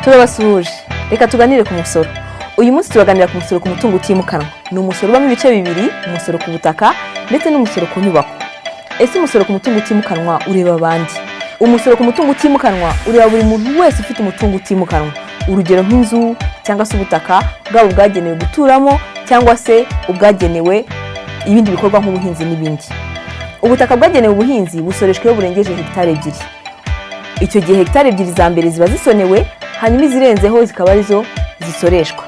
Turabasuhuje, reka tuganire ku musoro. Uyu munsi turaganira ku musoro ku mutungo utimukanwa. Ni umusoro ubamo ibice bibiri, umusoro ku butaka ndetse n'umusoro ku nyubako. Ese umusoro ku mutungo utimukanwa ureba abandi? Umusoro ku mutungo utimukanwa ureba buri muntu wese ufite umutungo utimukanwa. Urugero nk'inzu cyangwa se ubutaka bwabo bwagenewe guturamo cyangwa se ubwagenewe ibindi bikorwa nk'ubuhinzi n'ibindi. Ubutaka bwagenewe ubuhinzi busoreshwa iyo burengeje hegitari 2. Icyo gihe hegitari 2 za mbere ziba zisonewe, hanyuma izirenzeho zikaba arizo zisoreshwa.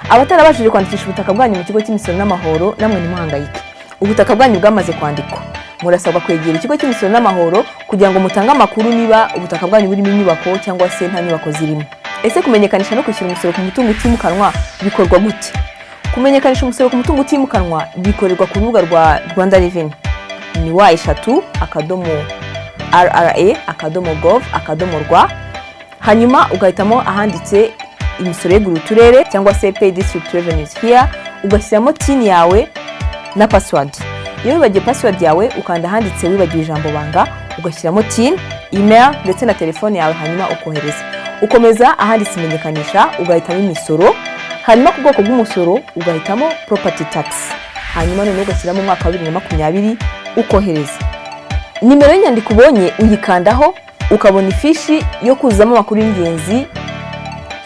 Abatarabashije kwandikisha ubutaka bwanyu mu kigo cy'imisoro n'amahoro namwe ntimuhangayike. Ubutaka bwanyu bwamaze kwandikwa. Murasabwa kwegera ikigo cy'imisoro n'amahoro kugira ngo mutange amakuru niba ubutaka bwanyu burimo inyubako cyangwa se nta nyubako zirimo. Ese kumenyekanisha no kwishyura umusoro ku mutungo utimukanwa bikorwa gute? Kumenyekanisha umusoro ku mutungo utimukanwa bikorerwa ku rubuga rwa Rwanda Revenue. Ni wa/rra.gov.rw, hanyuma ugahitamo ahanditse imisoro yegura uturere cyangwa se pay district revenues here, ugashyiramo TIN yawe na password. Iyo wibagiwe password yawe ukanda ahanditse wibagiwe ijambo banga, ugashyiramo TIN, email ndetse na telefone yawe, hanyuma ukohereza. Ukomeza ahanditse imenyekanisha, ugahitamo imisoro, hanyuma ku bwoko bw'umusoro ugahitamo property tax, hanyuma none ugashyiramo umwaka wa 2020 ukohereza. Nimero y'inyandiko ubonye uyikandaho ukabona ifishi yo kuzamo amakuru y'ingenzi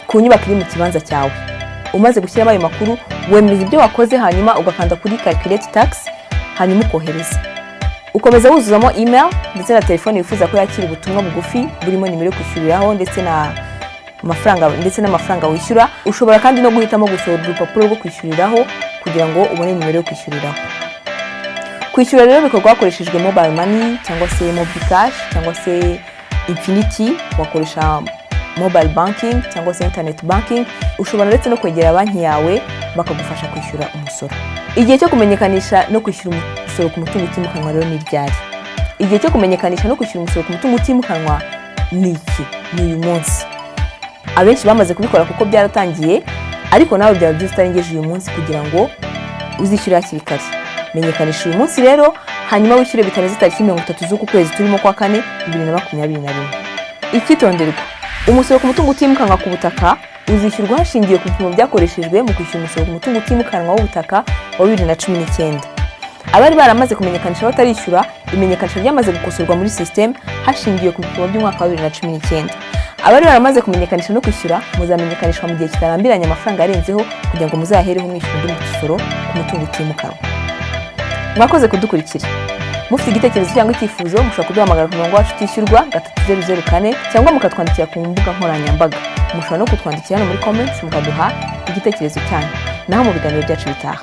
ku nyubako iri mu kibanza cyawe. Umaze gushyiramo ayo makuru wemeza ibyo wakoze, hanyuma ugakanda kuri calculate tax, hanyuma ukohereza. Ukomeza wuzuzamo email ndetse na telefone wifuza ko yakira ubutumwa bugufi burimo nimero yo kwishyuriraho ndetse n'amafaranga wishyura. Ushobora kandi no guhitamo gusohora urupapuro rwo kwishyuriraho kugira ngo ubone nimero yo kwishyuriraho. Kwishyura rero bikorwa hakoreshejwe mobile money cyangwa se mobile cash cyangwa se Infinity, wakoresha mobile banking cyangwa se internet banking. Ushobora ndetse no kwegera banki yawe bakagufasha kwishyura umusoro. Igihe cyo kumenyekanisha no kwishyura umusoro ku mutungo utimukanwa rero ni ryari? Igihe cyo kumenyekanisha no kwishyura umusoro ku mutungo utimukanwa ni iki? Ni uyu munsi. Abenshi bamaze kubikora kuko byaratangiye, ariko nawe byaba byiza utarengeje uyu munsi kugira ngo uzishyure hakiri kare. Menyekanisha uyu munsi rero, hanyuma wishyure bitarenze tariki 30 z'uku kwezi turimo kwa 4 2021. Icyitonderwa: umusoro ku mutungo utimukanwa ku butaka uzishyurwa hashingiwe ku bipimo byakoreshejwe mu kwishyura umusoro ku mutungo utimukanwa w'ubutaka wa 2019. Abari baramaze kumenyekanisha batarishyura, imenyekanisha ryamaze gukosorwa muri system hashingiwe ku bipimo by'umwaka wa 2019. Abari baramaze kumenyekanisha no kwishyura muzamenyekanishwa mu gihe kitarambiranye amafaranga yarenzeho kugira ngo muzahereho mwishyura undi musoro ku mutungo utimukanwa. Mwakoze kudukurikira. Mufite igitekerezo cyangwa icyifuzo mushobora kuduhamagara ku murongo wacu utishyurwa 3004 cyangwa mukatwandikira ku mbuga nkoranyambaga. Mushobora no kutwandikira hano muri comments mukaduha igitekerezo cyanyu. Naho mu biganiro byacu bitaha.